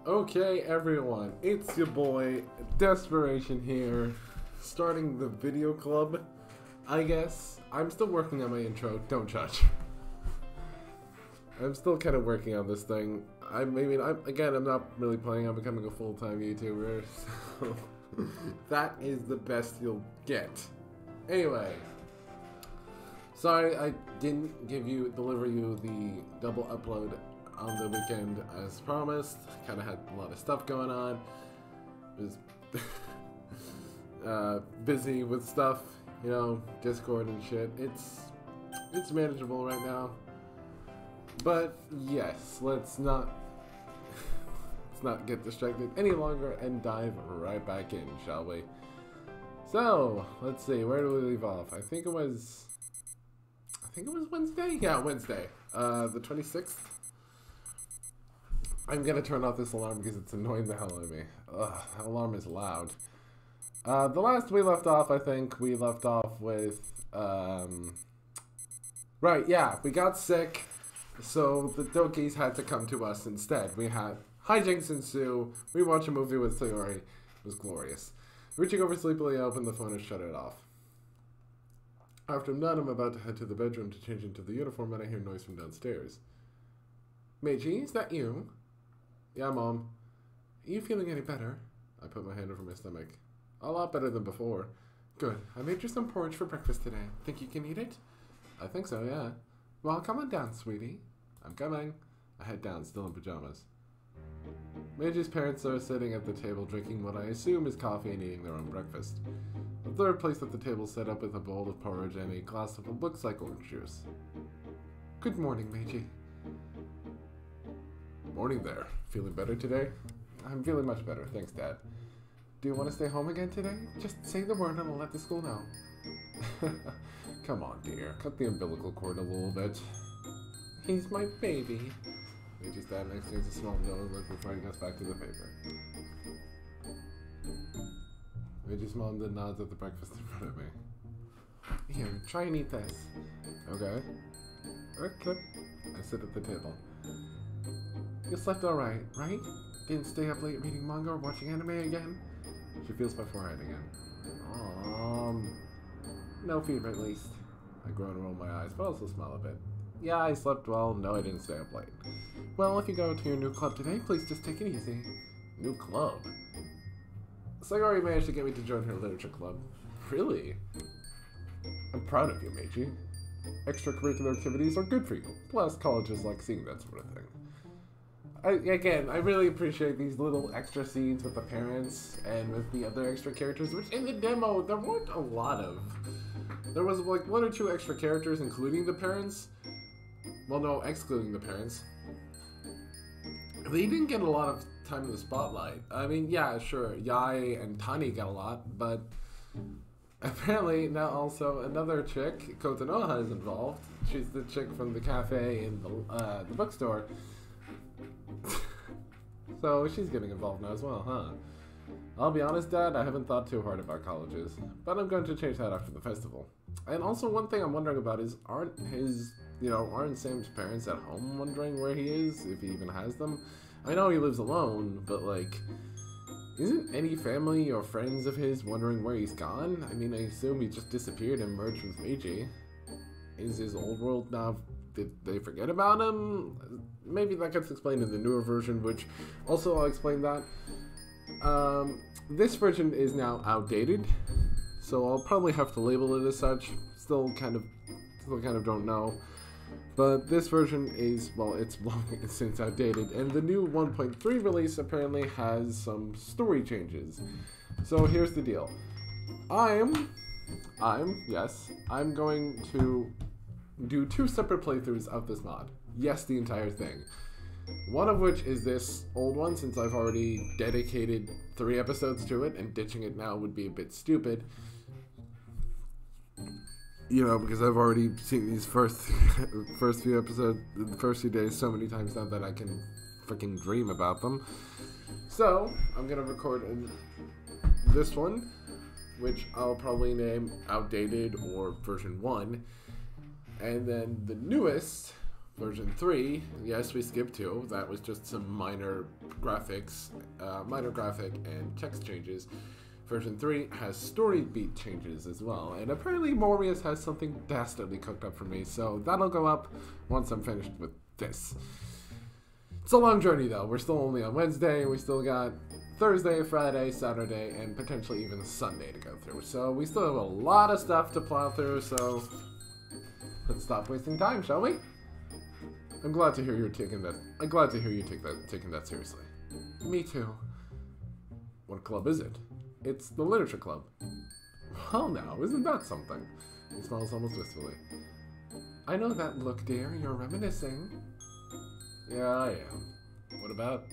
Okay, everyone, it's your boy, Desperation here, starting the video club, I guess. I'm still working on my intro, don't judge. I'm still kind of working on this thing. I'm not really planning on becoming a full-time YouTuber, so that is the best you'll get. Anyway, sorry I didn't deliver you the double upload on the weekend as promised. Kind of had a lot of stuff going on. Was busy with stuff, you know, Discord and shit. It's manageable right now. But yes, let's not get distracted any longer and dive right back in, shall we? So let's see, where do we leave off? I think it was Wednesday. Yeah, Wednesday, the 26th. I'm gonna turn off this alarm because it's annoying the hell out of me. Ugh, that alarm is loud. The last we left off, I think we left off with, right, yeah, we got sick, so the Dokis had to come to us instead. We had hijinks ensue, we watched a movie with Sayori, it was glorious. Reaching over sleepily, I opened the phone and shut it off. After I'm done, I'm about to head to the bedroom to change into the uniform and I hear noise from downstairs. Meiji, is that you? Yeah, Mom. Are you feeling any better? I put my hand over my stomach. A lot better than before. Good. I made you some porridge for breakfast today. Think you can eat it? I think so, yeah. Well, come on down, sweetie. I'm coming. I head down, still in pajamas. Meiji's parents are sitting at the table drinking what I assume is coffee and eating their own breakfast. The third place at the table set up with a bowl of porridge and a glass of what looks like orange juice. Good morning, Meiji. Morning there. Feeling better today? I'm feeling much better, thanks, Dad. Do you want to stay home again today? Just say the word and I'll let the school know. Come on, dear. Cut the umbilical cord a little bit. He's my baby. Meiji's dad exchanged a small knowing look before he gets back to the paper. Meiji's mom then nods at the breakfast in front of me. Here, try and eat this. Okay. Okay. I sit at the table. You slept alright, right? Didn't stay up late reading manga or watching anime again? She feels my forehead again. No fever at least. I groan and roll my eyes, but also smile a bit. Yeah, I slept well. No, I didn't stay up late. Well, if you go to your new club today, please just take it easy. New club? Sayori managed to get me to join her literature club. Really? I'm proud of you, Meiji. Extracurricular activities are good for you. Plus, colleges like seeing that sort of thing. I really appreciate these little extra scenes with the parents and with the other extra characters, which in the demo, there weren't a lot of. There was like one or two extra characters, including the parents. Well, no, excluding the parents. They didn't get a lot of time in the spotlight. I mean, yeah, sure, Yae and Tani got a lot, but apparently now also another chick, Kotonoha, is involved. She's the chick from the cafe in the bookstore. So she's getting involved now as well, huh? I'll be honest, Dad, I haven't thought too hard about colleges, but I'm going to change that after the festival. And also one thing I'm wondering about is, aren't Sam's parents at home wondering where he is, if he even has them? I know he lives alone, but like, isn't any family or friends of his wondering where he's gone? I mean, I assume he just disappeared and merged with Meiji. Is his old world now... Did they forget about him? Maybe that gets explained in the newer version, which also I'll explain that. This version is now outdated, so I'll probably have to label it as such. Still kind of don't know. But this version is, well, it's long since outdated, and the new 1.3 release apparently has some story changes. So here's the deal. I'm going to do 2 separate playthroughs of this mod. Yes, the entire thing. One of which is this old one, since I've already dedicated 3 episodes to it, and ditching it now would be a bit stupid. You know, because I've already seen these first few episodes, the first few days so many times now that I can freaking dream about them. So, I'm gonna record this one, which I'll probably name Outdated or version 1. And then the newest Version 3, yes, we skipped 2. That was just some minor graphic and text changes. Version 3 has story beat changes as well, and apparently Morius has something dastardly cooked up for me, so that'll go up once I'm finished with this. It's a long journey though. We're still only on Wednesday. We still got Thursday, Friday, Saturday, and potentially even Sunday to go through. So we still have a lot of stuff to plow through, so let's stop wasting time, shall we? I'm glad to hear you're taking that. I'm glad to hear you taking that seriously. Me too. What club is it? It's the literature club. Well now, isn't that something? He smiles almost wistfully. I know that look, dear. You're reminiscing. Yeah, I am. What about?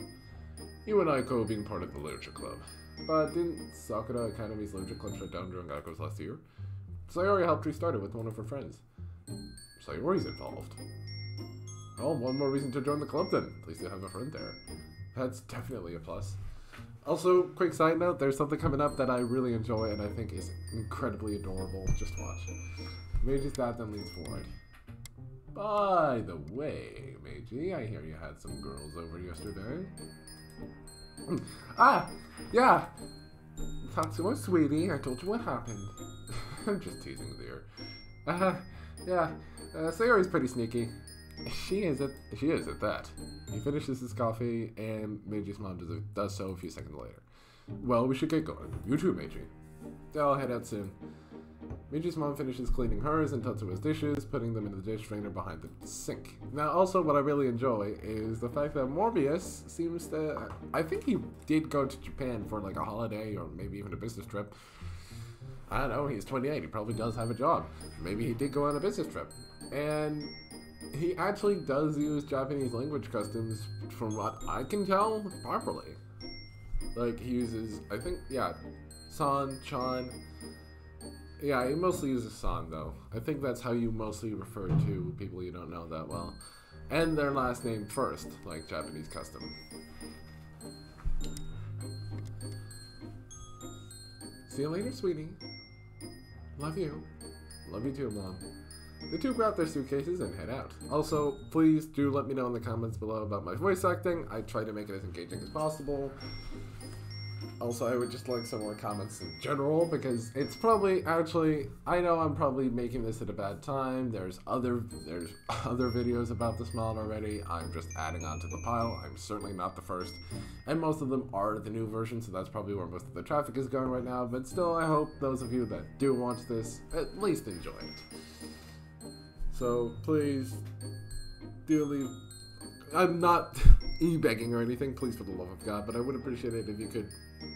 You and Aiko being part of the literature club. But didn't Sakura Academy's literature club shut down during Aiko's last year? Sayori helped restart it with one of her friends. Sayori's involved. Oh, one more reason to join the club then. At least you have a friend there. That's definitely a plus. Also, quick side note, there's something coming up that I really enjoy and I think is incredibly adorable. Just watch. Meiji's dad then leans forward. By the way, Meiji, I hear you had some girls over yesterday. Yeah. Tatsuo, sweetie, I told you what happened. I'm just teasing there. Yeah. Sayori's pretty sneaky. She is at that. He finishes his coffee, and Meiji's mom does so a few seconds later. Well, we should get going. You too, Meiji. I'll head out soon. Meiji's mom finishes cleaning hers and Tatsuo's dishes, putting them in the dish drainer behind the sink. Now, also, what I really enjoy is the fact that Morbius seems to... I think he did go to Japan for like a holiday or maybe even a business trip. I don't know, he's 28. He probably does have a job. Maybe he did go on a business trip. And he actually does use Japanese language customs, from what I can tell, properly. Like, he uses, I think, yeah, san, chan. Yeah, he mostly uses san, though. I think that's how you mostly refer to people you don't know that well. And their last name first, like Japanese custom. See you later, sweetie. Love you. Love you too, Mom. The two grab their suitcases and head out. Also, please do let me know in the comments below about my voice acting. I try to make it as engaging as possible. Also, I would just like some more comments in general, because it's probably, actually, I know I'm probably making this at a bad time. There's other videos about this mod already. I'm just adding on to the pile. I'm certainly not the first. And most of them are the new version, so that's probably where most of the traffic is going right now. But still, I hope those of you that do watch this at least enjoy it. So, please, do leave... I'm not e-begging or anything, please for the love of God, but I would appreciate it if you could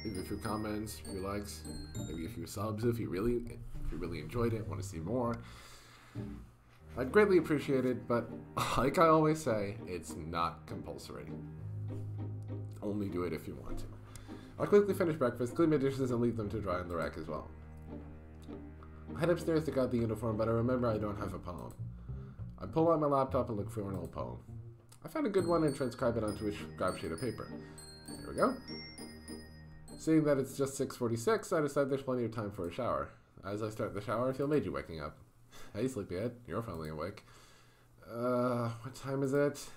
leave a few comments, a few likes, maybe a few subs if you really enjoyed it, want to see more. I'd greatly appreciate it, but like I always say, it's not compulsory. Only do it if you want to. I'll quickly finish breakfast, clean my dishes, and leave them to dry on the rack as well. I head upstairs to grab the uniform, but I remember I don't have a poem. I pull out my laptop and look for an old poem. I found a good one and transcribe it onto a scrap sheet of paper. Here we go. Seeing that it's just 6:46, I decide there's plenty of time for a shower. As I start the shower, I feel Meiji waking up. Hey, sleepyhead, you're finally awake. What time is it?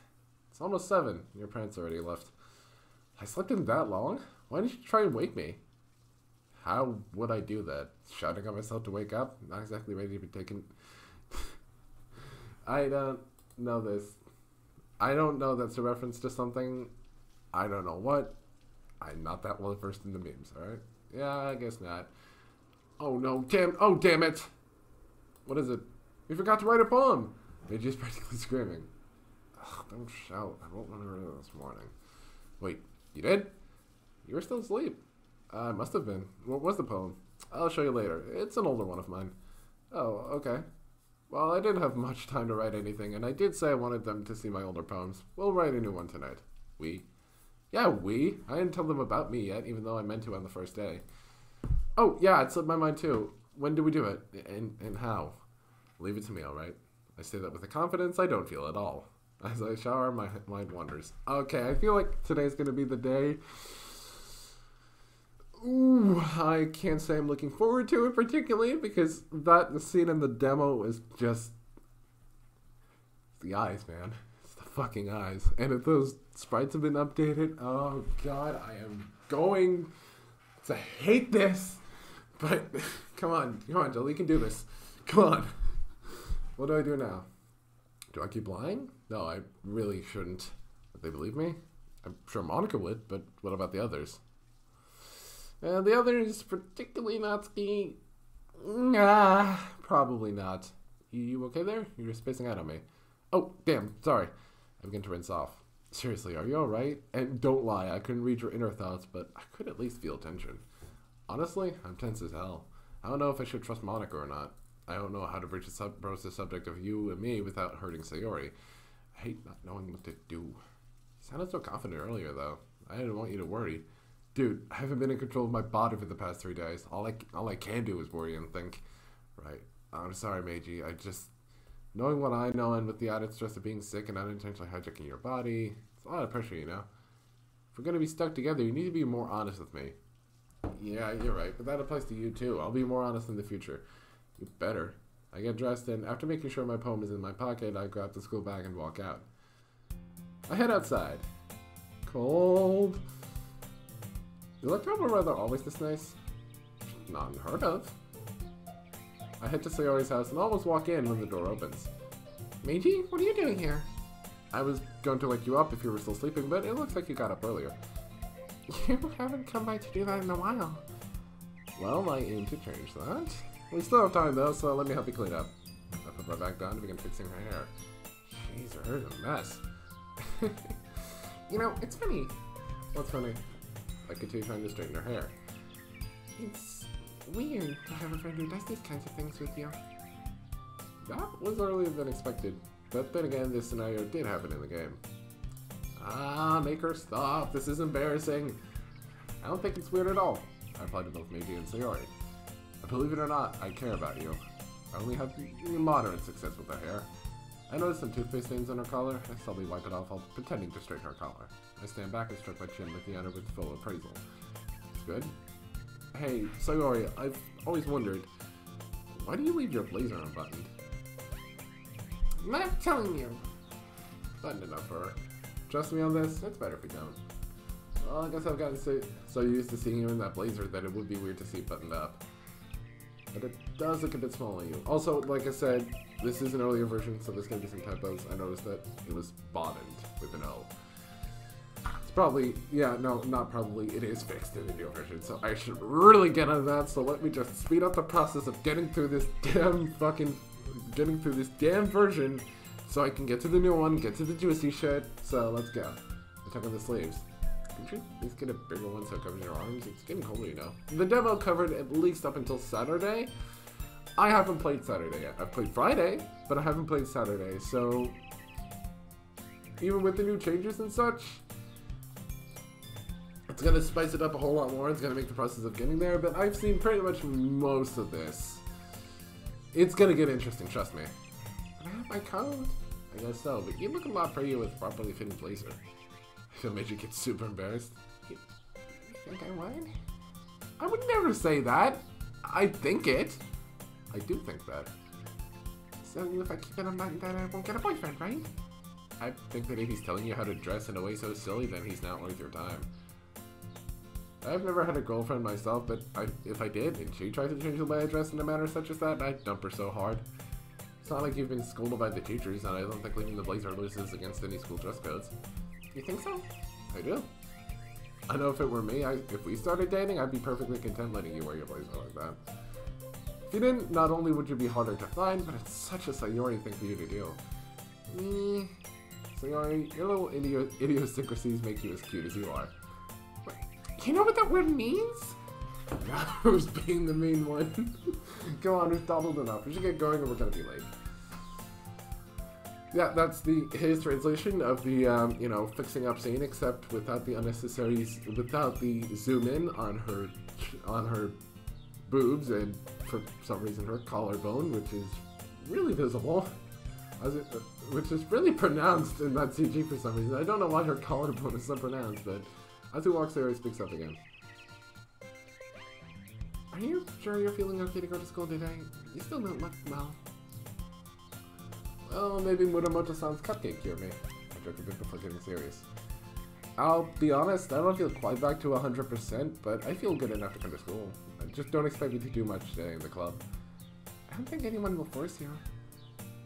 It's almost 7. Your parents already left. I slept in that long? Why didn't you try and wake me? How would I do that? Shouting at myself to wake up? Not exactly ready to be taken... I don't know this. I don't know that's a reference to something. I don't know what. I'm not that well versed in the memes, alright? Yeah, I guess not. Oh no, damn it! What is it? We forgot to write a poem! They're just practically screaming. Ugh, don't shout. I won't remember this morning. Wait, you did? You were still asleep. I must have been. What was the poem? I'll show you later. It's an older one of mine. Oh, okay. Well, I didn't have much time to write anything, and I did say I wanted them to see my older poems. We'll write a new one tonight. We? Yeah, we. I didn't tell them about me yet, even though I meant to on the first day. Oh, yeah, it slipped my mind too. When do we do it? And how? Leave it to me, alright? I say that with a confidence I don't feel at all. As I shower, my mind wanders. Okay, I feel like today's gonna be the day. Ooh, I can't say I'm looking forward to it particularly, because the scene in the demo is just... the eyes, man. fucking eyes. And if those sprites have been updated, oh god, I am going to hate this. But come on, Jill, you can do this. Come on. What do I do now? Do I keep lying? No, I really shouldn't. Would they believe me? I'm sure Monika would, but what about the others? The others, particularly Natsuki, nah, probably not. You okay there? You're spacing out on me. Oh, damn, sorry. I begin to rinse off. Seriously, are you alright? And don't lie, I couldn't read your inner thoughts, but I could at least feel tension. Honestly, I'm tense as hell. I don't know if I should trust Monika or not. I don't know how to broach the subject of you and me without hurting Sayori. I hate not knowing what to do. You sounded so confident earlier, though. I didn't want you to worry. Dude, I haven't been in control of my body for the past 3 days. All I can do is worry and think. Right. I'm sorry, Meiji. I just... Knowing what I know and with the added stress of being sick and unintentionally hijacking your body, it's a lot of pressure, you know? If we're going to be stuck together, you need to be more honest with me. Yeah, you're right, but that applies to you too. I'll be more honest in the future. You better. I get dressed and after making sure my poem is in my pocket, I grab the school bag and walk out. I head outside. Cold. Is October weather always this nice? Not unheard of. I head to Sayori's house and almost walk in when the door opens. Meiji, what are you doing here? I was going to wake you up if you were still sleeping, but it looks like you got up earlier. You haven't come by to do that in a while. Well, I aim to change that. We still have time though, so let me help you clean up. I put my bag down and begin fixing her hair. Jeez, her hair's a mess. You know, it's funny. What's funny? I continue trying to straighten her hair. It's weird to have a friend who does these kinds of things with you. That was earlier than expected, but then again, this scenario did happen in the game. Ah, make her stop. This is embarrassing. I don't think it's weird at all. I replied to both Meiji and Sayori. Believe it or not, I care about you. I only have moderate success with her hair. I noticed some toothpaste stains on her collar. I slowly wipe it off while pretending to straighten her collar. I stand back and stroke my chin, looking at her with full appraisal. It's good. Hey, Sayori, I've always wondered, why do you leave your blazer unbuttoned? I'm not telling you. Button it up for her. Trust me on this, it's better if we don't. Well, I guess I've gotten so used to seeing you in that blazer that it would be weird to see it buttoned up. But it does look a bit small on you. Also, like I said, this is an earlier version, so there's going to be some typos. I noticed that it was bottomed with an O. It's probably, yeah, no, not probably, it is fixed in the new version, so I should really get on that, so let me just speed up the process of getting through this damn version, so I can get to the new one, get to the juicy shit, so let's go. I took on the sleeves. Could you at least get a bigger one so it covers your arms? It's getting colder, you know. The demo covered at least up until Saturday. I haven't played Saturday yet. I've played Friday, but I haven't played Saturday, so even with the new changes and such, it's gonna spice it up a whole lot more. It's gonna make the process of getting there, but I've seen pretty much most of this. It's gonna get interesting, trust me. But I have my coat. I guess so, but you look a lot prettier with properly fitting blazer. I feel Meiji gets super embarrassed. You think I would? I would never say that. I think it. I do think that. So if I keep it unbuttoned, then I won't get a boyfriend, right? I think that if he's telling you how to dress in a way so silly, then he's not worth your time. I've never had a girlfriend myself, but if I did, and she tried to change the way I dress in a manner such as that, I'd dump her so hard. It's not like you've been scolded by the teachers, and I don't think leaving the blazer loose is against any school dress codes. You think so? I do. I know if it were me, if we started dating, I'd be perfectly content letting you wear your blazer like that. If you didn't, not only would you be harder to find, but it's such a Sayori thing for you to do. Sayori, your little idiosyncrasies make you as cute as you are. Wait, you know what that word means? Who's being the mean one? Go on, we've dawdled enough. We should get going or we're gonna be late. Yeah, that's his translation of the, you know, fixing up scene, except without the unnecessary, without the zoom in on her boobs and for some reason her collarbone, which is really visible, which is really pronounced in that CG for some reason. I don't know why her collarbone is so pronounced, but as he walks there, he speaks up again. Are you sure you're feeling okay to go to school today? You still don't look well. Well, maybe Muramoto-san's cupcake cured me. I project a bit before getting serious. I'll be honest, I don't feel quite back to 100%, but I feel good enough to come to school. Just don't expect me to do much today in the club. I don't think anyone will force you.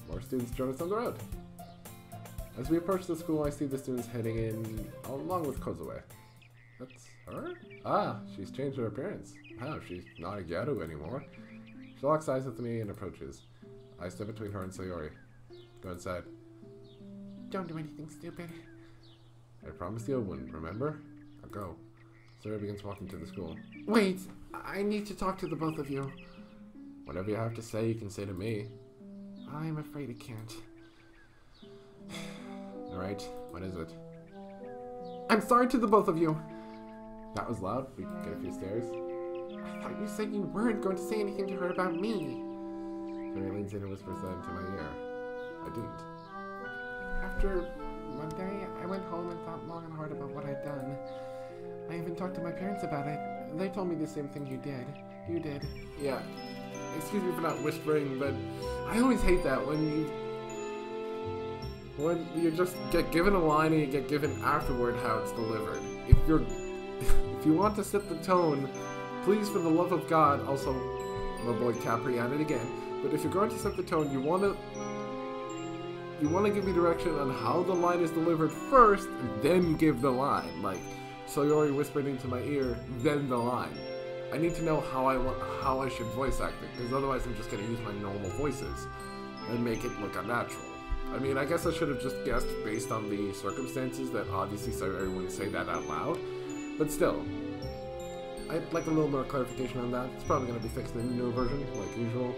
More students join us on the road. As we approach the school, I see the students heading in along with Kozue. That's her? Ah, she's changed her appearance. Wow, she's not a Gyaru anymore. She locks eyes with me and approaches. I step between her and Sayori. Go inside. Don't do anything stupid. I promised you I wouldn't, remember? Now go. Sayori begins walking to the school. Wait! I need to talk to the both of you. Whatever you have to say, you can say to me. I'm afraid I can't. Alright, what is it? I'm sorry to the both of you! That was loud. We can get a few stares. I thought you said you weren't going to say anything to her about me. Sayori leans in and whispers that into my ear. I didn't. After Monday, I went home and thought long and hard about what I'd done. I even talked to my parents about it. They told me the same thing you did. You did. Yeah. Excuse me for not whispering, but I always hate that when you just get given a line and you get given afterward how it's delivered. If you want to set the tone, please, for the love of God, also, my boy Capri at it again, but if you're going to set the tone, you want to give me direction on how the line is delivered first, and then give the line. Like, Sayori whispered into my ear, then the line. I need to know how I should voice act it, because otherwise I'm just going to use my normal voices and make it look unnatural. I mean, I guess I should have just guessed based on the circumstances that obviously Sayori wouldn't say that out loud, but still, I'd like a little more clarification on that. It's probably going to be fixed in the new version, like usual.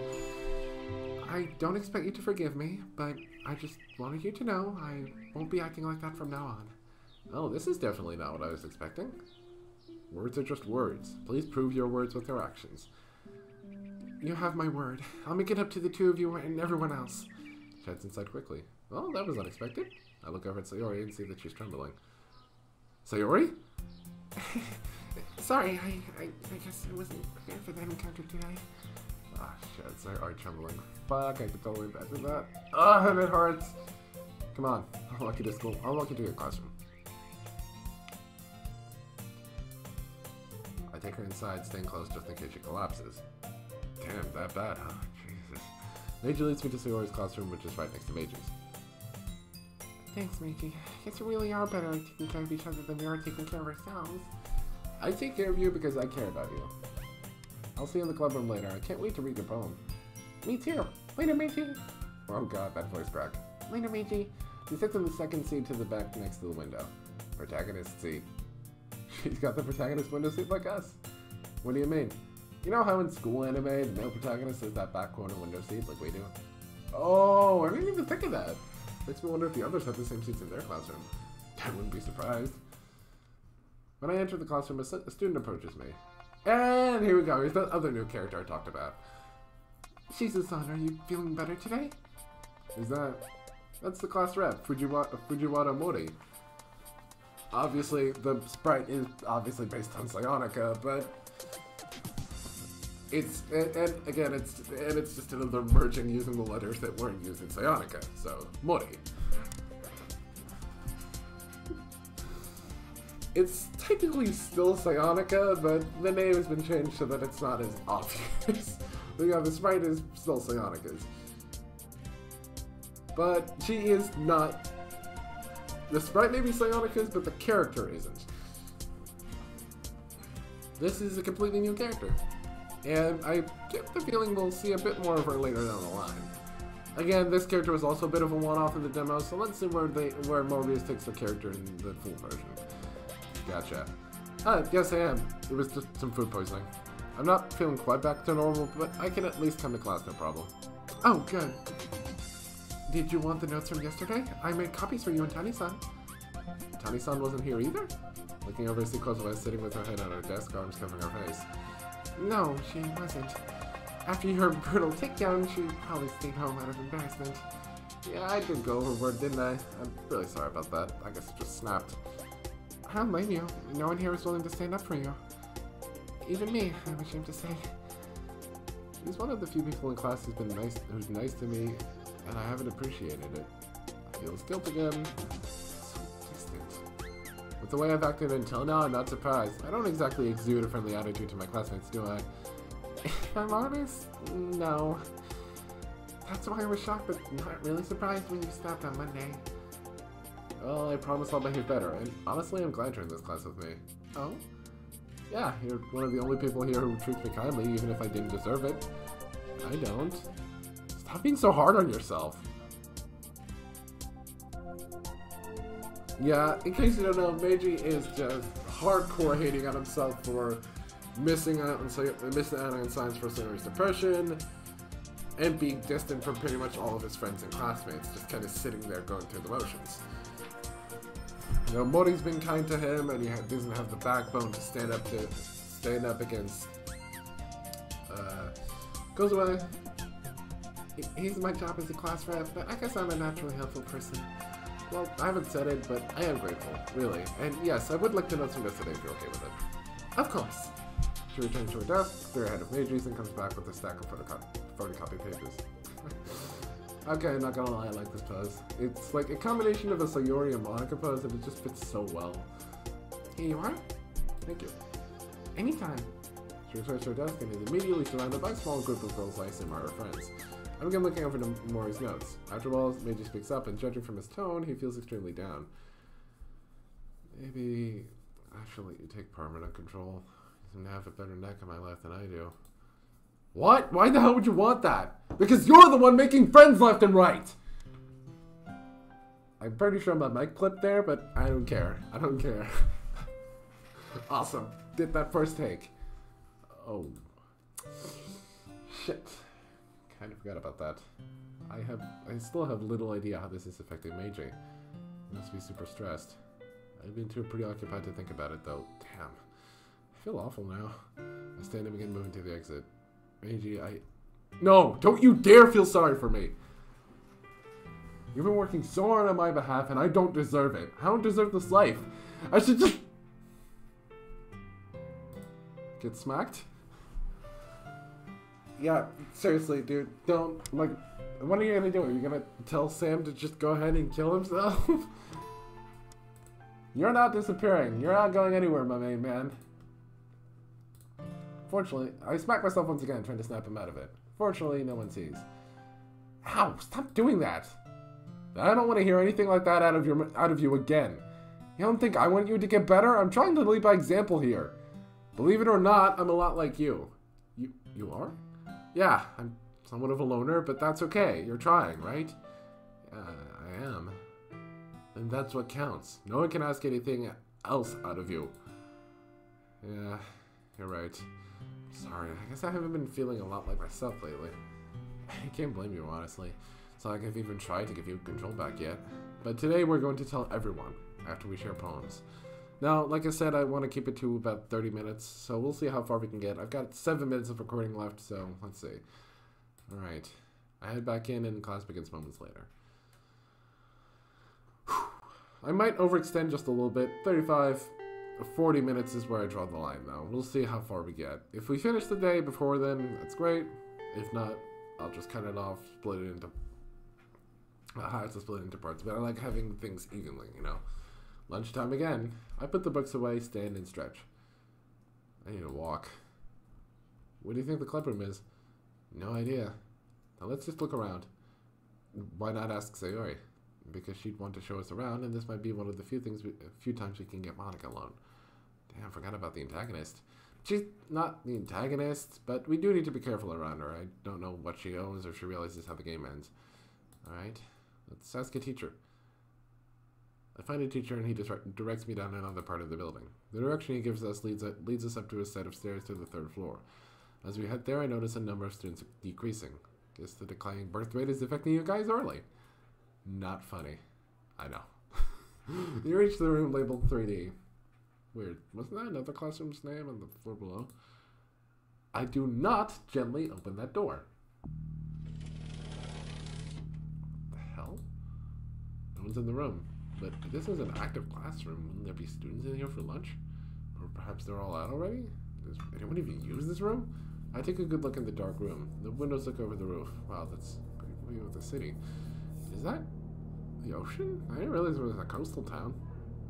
I don't expect you to forgive me, but I just wanted you to know I won't be acting like that from now on. Oh, this is definitely not what I was expecting. Words are just words. Please prove your words with your actions. You have my word. I'll make it up to the two of you and everyone else. She heads inside quickly. Well, that was unexpected. I look over at Sayori and see that she's trembling. Sayori? Sorry, I guess I wasn't prepared for that encounter today. Ah, shit, Sayori trembling. Fuck, I could totally imagine that. Ah, and it hurts. Come on, I'll walk you to school. I'll walk you to your classroom. I take her inside, staying close just in case she collapses. Damn, that bad, huh? Jesus. Meiji leads me to Sayori's classroom, which is right next to Meiji's. Thanks, Meiji. I guess we really are better at taking care of each other than we are taking care of ourselves. I take care of you because I care about you. I'll see you in the clubroom later. I can't wait to read your poem. Me too. Later, Meiji. Oh god, that voice crack. Later, Meiji. She sits in the second seat to the back next to the window. Protagonist seat. She's got the protagonist window seat like us. What do you mean? You know how in school anime, the male protagonist is that back corner window seat like we do? Oh, I didn't even think of that. Makes me wonder if the others have the same seats in their classroom. I wouldn't be surprised. When I enter the classroom, a student approaches me. And here we go. Here's the other new character I talked about. Shizu-san, are you feeling better today? Is that... That's the class rep, Fujiwara Mori. Obviously, the sprite is obviously based on Sayonika, but... It's just another merging using the letters that weren't used in Sayonika, so Mori. It's technically still Sayonika, but the name has been changed so that it's not as obvious. But yeah, the sprite is still Sayonika's. But she is not... The sprite may be Sayonika's, but the character isn't. This is a completely new character. And I get the feeling we'll see a bit more of her later down the line. Again, this character was also a bit of a one-off in the demo, so let's see where Mobius takes her character in the full version. Gotcha. Yes I am. It was just some food poisoning. I'm not feeling quite back to normal, but I can at least come to class no problem. Oh, good. Did you want the notes from yesterday? I made copies for you and Tani-san. Tani-san wasn't here either? Looking over, I see Kozue sitting with her head on her desk, arms covering her face. No, she wasn't. After her brutal takedown, she probably stayed home out of embarrassment. Yeah, I did go overboard, didn't I? I'm really sorry about that. I guess it just snapped. I don't blame you. No one here is willing to stand up for you. Even me, I'm ashamed to say. She's one of the few people in class who's nice to me, and I haven't appreciated it. I feel guilt again. With the way I've acted until now, I'm not surprised. I don't exactly exude a friendly attitude to my classmates, do I? If I'm honest, no. That's why I was shocked, but not really surprised when you stopped on Monday. Well, I promise I'll behave better, and honestly, I'm glad you're in this class with me. Oh? Yeah, you're one of the only people here who treats me kindly, even if I didn't deserve it. I don't. Stop being so hard on yourself. Yeah, in case you don't know, Meiji is just hardcore hating on himself for missing out on signs for Sayori's depression, and being distant from pretty much all of his friends and classmates, just kind of sitting there going through the motions. You know, Mori's been kind to him, and he doesn't have the backbone to stand up against. Goes away. He's my job as a class rep, but I guess I'm a naturally helpful person. Well, I haven't said it, but I am grateful, really. And yes, I would like to know some notes today if you're okay with it. Of course. She returns to her desk, clear ahead of Meiji's, and comes back with a stack of photocopy pages. Okay, not gonna lie, I like this pose. It's like a combination of a Sayori and Monika pose, and it just fits so well. Here you are. Thank you. Anytime. She returns to her desk and is immediately surrounded by a small group of girls I assume are her friends. I begin looking over to Mori's notes. After all, Meiji speaks up, and judging from his tone, he feels extremely down. Maybe I should let you take permanent control. You seem to have a better neck in my life than I do. What? Why the hell would you want that? Because you're the one making friends left and right! I'm pretty sure my mic clipped there, but I don't care. I don't care. Awesome. Did that first take. Oh. Shit. Kind of forgot about that. I still have little idea how this is affecting Meiji. He must be super stressed. I've been too preoccupied to think about it though. Damn. I feel awful now. I stand and begin moving to the exit. Meiji, No! Don't you dare feel sorry for me! You've been working so hard on my behalf and I don't deserve it. I don't deserve this life. I should just... Get smacked? Yeah, seriously, dude, don't, like, what are you gonna do? Are you gonna tell Sam to just go ahead and kill himself? You're not disappearing. You're not going anywhere, my main man. Fortunately, I smacked myself once again, trying to snap him out of it. Fortunately, no one sees. Ow, stop doing that. I don't want to hear anything like that out of you again. You don't think I want you to get better? I'm trying to lead by example here. Believe it or not, I'm a lot like you. You are? Yeah, I'm somewhat of a loner, but that's okay. You're trying, right? I am. And that's what counts. No one can ask anything else out of you. Yeah, you're right. Sorry, I guess I haven't been feeling a lot like myself lately. I can't blame you, honestly. It's not like I've even tried to give you control back yet. But today we're going to tell everyone, after we share poems. Now, like I said, I want to keep it to about 30 minutes, so we'll see how far we can get. I've got 7 minutes of recording left, so let's see. Alright. I head back in and class begins moments later. I might overextend just a little bit. 35, 40 minutes is where I draw the line, though. We'll see how far we get. If we finish the day before then, that's great. If not, I'll just cut it off, split it into... I have to split it into parts, but I like having things evenly, you know. Lunchtime again. I put the books away, stand, and stretch. I need to walk. What do you think the clubroom is? No idea. Now let's just look around. Why not ask Sayori? Because she'd want to show us around, and this might be one of the few times we can get Monika alone. Damn, forgot about the antagonist. She's not the antagonist, but we do need to be careful around her. I don't know what she owns or if she realizes how the game ends. Alright, let's ask a teacher. I find a teacher and he directs me down another part of the building. The direction he gives us leads us up to a set of stairs to the 3rd floor. As we head there, I notice a number of students decreasing. Guess the declining birth rate is affecting you guys early. Not funny. I know. You reach the room labeled 3D. Weird. Wasn't that another classroom's name on the floor below? I do not gently open that door. What the hell? No one's in the room. But if this is an active classroom, wouldn't there be students in here for lunch? Or perhaps they're all out already? Does anyone even use this room? I take a good look in the dark room. The windows look over the roof. Wow, that's a great view of the city. Is that the ocean? I didn't realize it was a coastal town.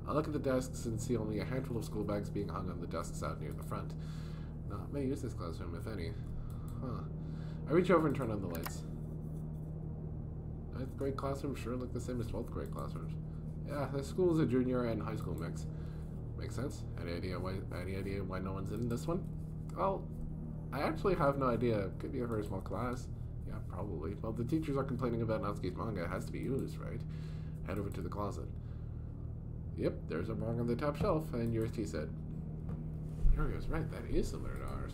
I look at the desks and see only a handful of school bags being hung on the desks out near the front. Not many use this classroom, if any. Huh. I reach over and turn on the lights. 9th grade classroom sure look the same as 12th grade classrooms. Yeah, this school is a junior and high school mix. Makes sense. Any idea why no one's in this one? Well, I actually have no idea. Could be a very small class. Yeah, probably. Well, the teachers are complaining about Natsuki's manga. It has to be used, right? Head over to the closet. Yep, there's a manga on the top shelf, and Yuri's tea set. Yuri was right, that is similar to ours.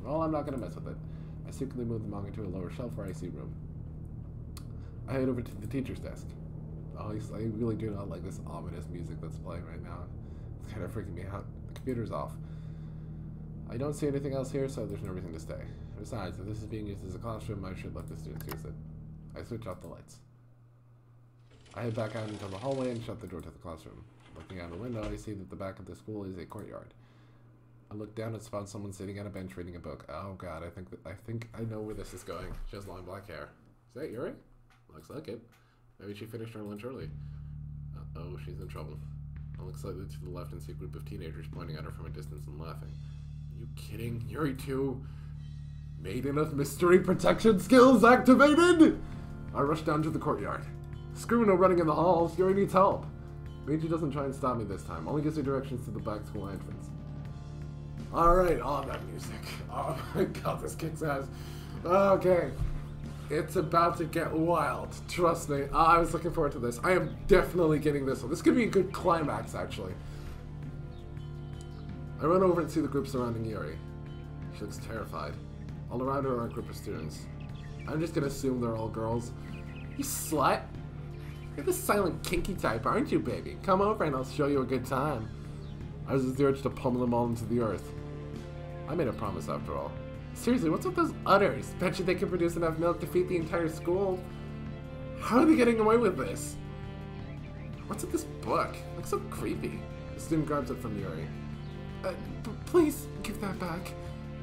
Well, I'm not gonna mess with it. I secretly move the manga to a lower shelf where I see room. I head over to the teacher's desk. Oh, I really do not like this ominous music that's playing right now. It's kind of freaking me out. The computer's off. I don't see anything else here, so there's no reason to stay. Besides, if this is being used as a classroom, I should let the students use it. I switch off the lights. I head back out into the hallway and shut the door to the classroom. Looking out the window, I see that the back of the school is a courtyard. I look down and spot someone sitting on a bench reading a book. Oh god, I think I know where this is going. She has long black hair. Is that Yuri? Looks like it. Maybe she finished her lunch early. Uh-oh, she's in trouble. I look slightly to the left and see a group of teenagers pointing at her from a distance and laughing. Are you kidding? Yuri too? Maiden of Mystery Protection skills activated! I rush down to the courtyard. Screw no running in the halls. Yuri needs help. Meiji doesn't try and stop me this time. Only gives me directions to the back school entrance. Alright, all that music. Oh my god, this kicks ass. Okay. It's about to get wild. Trust me. I was looking forward to this. I am definitely getting this one. This could be a good climax, actually. I run over and see the group surrounding Yuri. She looks terrified. All around her are a group of students. I'm just gonna assume they're all girls. You slut! You're the silent kinky type, aren't you, baby? Come over and I'll show you a good time. I was the urge to pummel them all into the earth. I made a promise after all. Seriously, what's with those udders? Bet you they can produce enough milk to feed the entire school. How are they getting away with this? What's with this book? It looks so creepy. The student grabs it from Yuri. Please, give that back.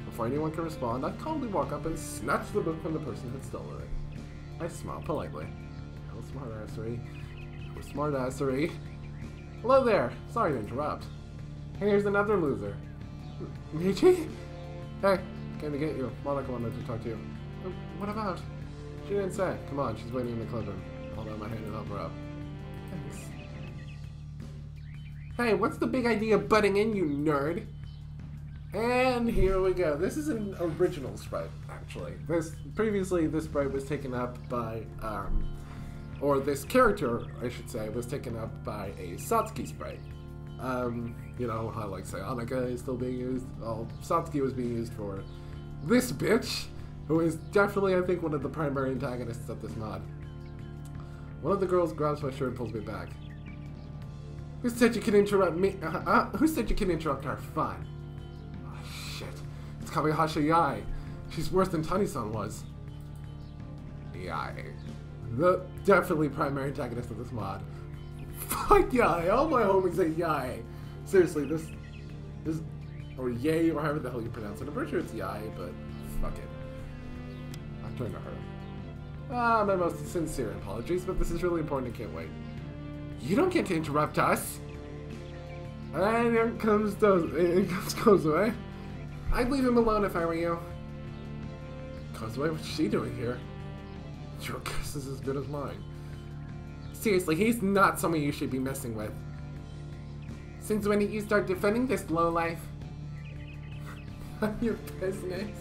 Before anyone can respond, I calmly walk up and snatch the book from the person who'd stolen it. I smile politely. No smartassery. No smartassery. Hello there. Sorry to interrupt. Here's another loser. Meiji? Hey, came to get you. Monika wanted to talk to you. What about? She didn't say. Come on, she's waiting in the clubroom. Hold out my hand and help her up. Thanks. Hey, what's the big idea of butting in, you nerd? And here we go. This is an original sprite, actually. Previously, this sprite was taken up by, or this character, I should say, was taken up by a Satsuki sprite. You know, how like Sayonika is still being used. Well, Satsuki was being used for this bitch, who is definitely, I think, one of the primary antagonists of this mod. One of the girls grabs my shirt and pulls me back. Who said you can interrupt me? Who said you can interrupt our fun? Oh, shit. It's Kawahashi Yae. She's worse than Tani-san was. Yae. The definitely primary antagonist of this mod. Fuck Yae. All my homies say Yae. Seriously, this, or Yae, or however the hell you pronounce it. I'm pretty sure it's Yae, but fuck it. I'm turning to her. My most sincere apologies, but this is really important. I can't wait. You don't get to interrupt us. And here comes Kozue. I'd leave him alone if I were you. Kozue, what's she doing here? Your guess is as good as mine. Seriously, he's not someone you should be messing with. Since when did you start defending this lowlife? Your business.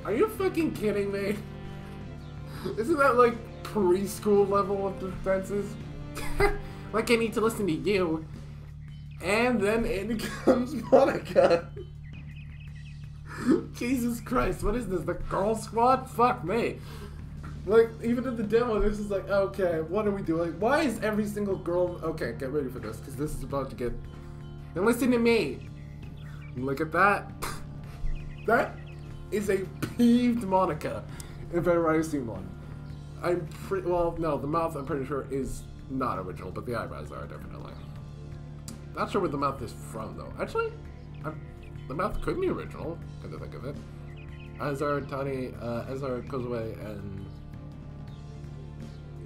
Are you fucking kidding me? Isn't that like preschool level of defenses? Like I need to listen to you. And then in comes Monika. Jesus Christ, what is this? The girl squad? Fuck me. Like, even in the demo, this is like, okay, what are we doing? Why is every single girl... Okay, get ready for this, because this is about to get... Now listen to me. Look at that. That is a peeved Monika, if ever I've seen one. I'm pretty... Well, no, the mouth, I'm pretty sure, is not original, but the eyebrows are definitely. Not sure where the mouth is from, though. Actually, the mouth could be original, come to think of it. As are Tani, as are Kozue, and...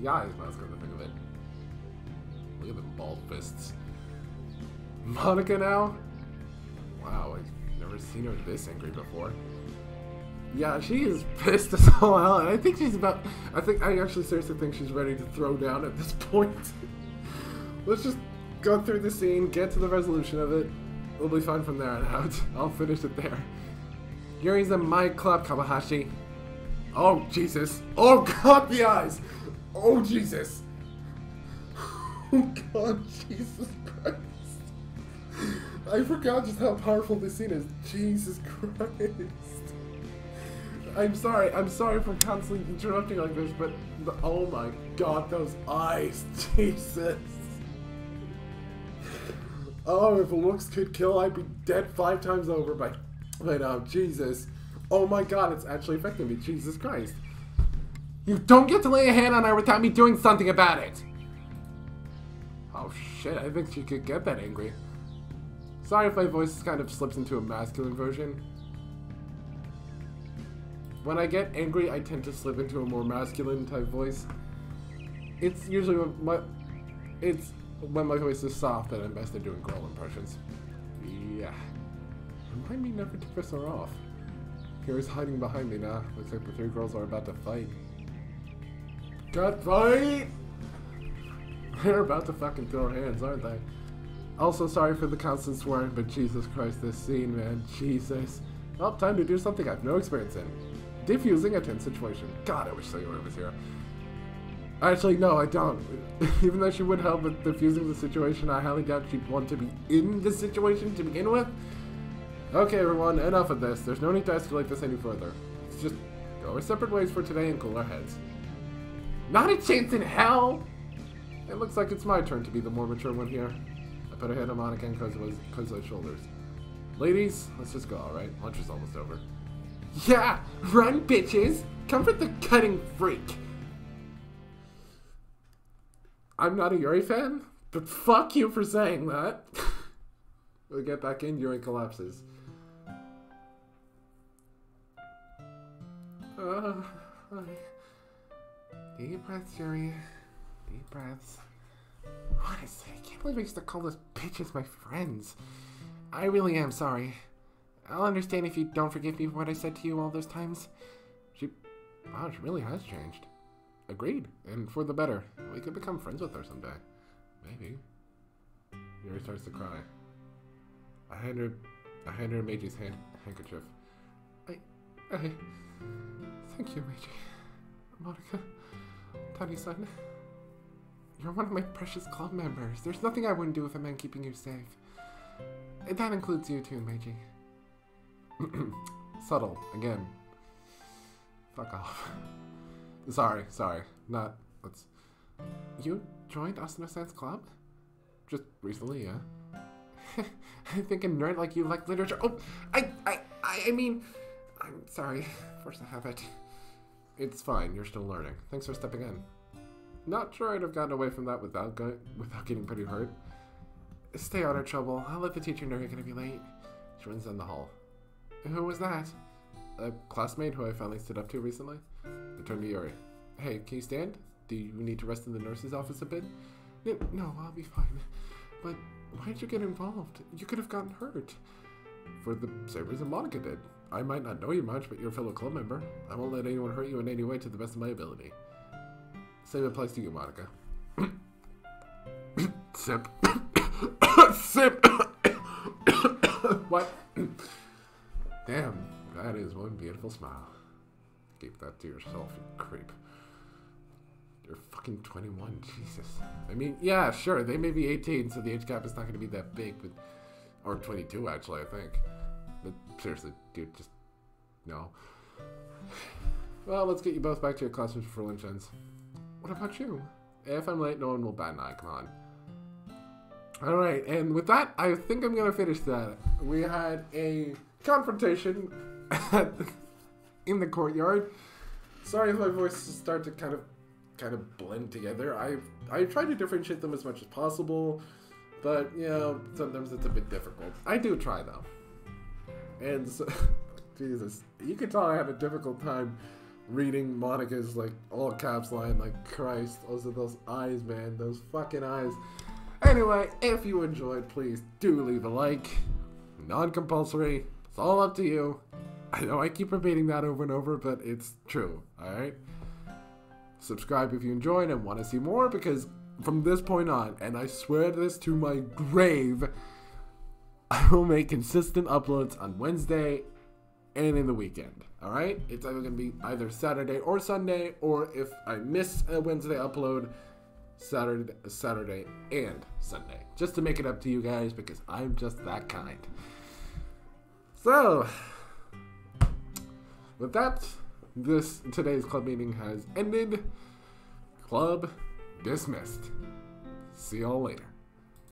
Yae's mouth, come to think of it. Look at them bald fists. Monika now? Wow, I've never seen her this angry before. Yeah, she is pissed as all hell, and I think she's about... I actually seriously think she's ready to throw down at this point. Let's just go through the scene, get to the resolution of it. We'll be fine from there on out. I'll finish it there. Yuri's in my club, Kawahashi. Oh, Jesus. Oh, God, the eyes. Oh, Jesus. Oh, God, Jesus Christ. I forgot just how powerful this scene is. Jesus Christ. I'm sorry for constantly interrupting like this, but oh my God, those eyes. Jesus. Oh, if looks could kill, I'd be dead 5 times over by now. Jesus. Oh my God, it's actually affecting me. Jesus Christ. You don't get to lay a hand on her without me doing something about it. Oh shit, I think she could get that angry. Sorry if my voice kind of slips into a masculine version. When I get angry, I tend to slip into a more masculine type voice. It's usually when my voice is soft that I'm best at doing girl impressions. Yeah. Remind me never to piss her off. Yuri's hiding behind me now. Looks like the 3 girls are about to fight. God, fight! They're about to fucking throw hands, aren't they? Also, sorry for the constant swearing, but Jesus Christ, this scene, man. Jesus. Well, time to do something I've no experience in. Diffusing a tense situation. God, I wish Sayori was here. Actually, no, I don't. Even though she would help with diffusing the situation, I highly doubt she'd want to be in the situation to begin with. Okay, everyone, enough of this. There's no need to escalate this any further. Let's just go our separate ways for today and cool our heads. Not a chance in hell! It looks like it's my turn to be the more mature one here. I put a hand on Monika and Kozo's shoulders. Ladies, let's just go, alright? Lunch is almost over. Yeah! Run, bitches! Comfort the cutting freak! I'm not a Yuri fan, but fuck you for saying that. We get back in, Yuri collapses. Deep breaths, Yuri. Deep breaths. Honestly, I can't believe I used to call those bitches my friends. I really am sorry. I'll understand if you don't forgive me for what I said to you all those times. Wow, she really has changed. Agreed, and for the better. We could become friends with her someday. Maybe. Yuri starts to cry. I hand her Meiji's handkerchief. Thank you, Meiji. Monika. Tani-san. You're one of my precious club members. There's nothing I wouldn't do with a man keeping you safe. And that includes you too, Meiji. Subtle, again. Fuck off. Sorry. Let's... You joined Asuna-san's club? Just recently, yeah. I think a nerd like you like literature. Oh, I mean... I'm sorry. Force of habit. It's fine, you're still learning. Thanks for stepping in. Not sure I'd have gotten away from that without getting pretty hurt. Stay out of trouble. I'll let the teacher know you're gonna be late. She runs down the hall. Who was that? A classmate who I finally stood up to recently. I turned to Yuri. Hey, can you stand? Do you need to rest in the nurse's office a bit? No, I'll be fine. But why did you get involved? You could have gotten hurt. For the same reason Monika did. I might not know you much, but you're a fellow club member. I won't let anyone hurt you in any way to the best of my ability. Same applies to you, Monika. Sip. Sip. What? Damn, that is one beautiful smile. Keep that to yourself, you creep. You're fucking 21, Jesus. I mean, yeah, sure, they may be 18, so the age gap is not going to be that big, but... Or 22, actually, I think. But seriously, dude, just... No. Well, let's get you both back to your classrooms before lunch ends. What about you? If I'm late, no one will bat an eye, come on. Alright, and with that, I think I'm going to finish that. We had a confrontation in the courtyard. Sorry if my voices start to kind of blend together. I tried to differentiate them as much as possible, but you know, sometimes it's a bit difficult. I do try though. And so, Jesus, you can tell I had a difficult time reading Monika's like all caps line. Like Christ, also those eyes, man, those fucking eyes. Anyway, if you enjoyed, please do leave a like. Non-compulsory. It's all up to you. I know I keep repeating that over and over, but it's true, alright? Subscribe if you enjoyed and want to see more, because from this point on, and I swear this to my grave, I will make consistent uploads on Wednesday and in the weekend, alright? It's either going to be either Saturday or Sunday, or if I miss a Wednesday upload, Saturday and Sunday. Just to make it up to you guys, because I'm just that kind. So, with that, today's club meeting has ended. Club dismissed. See y'all later.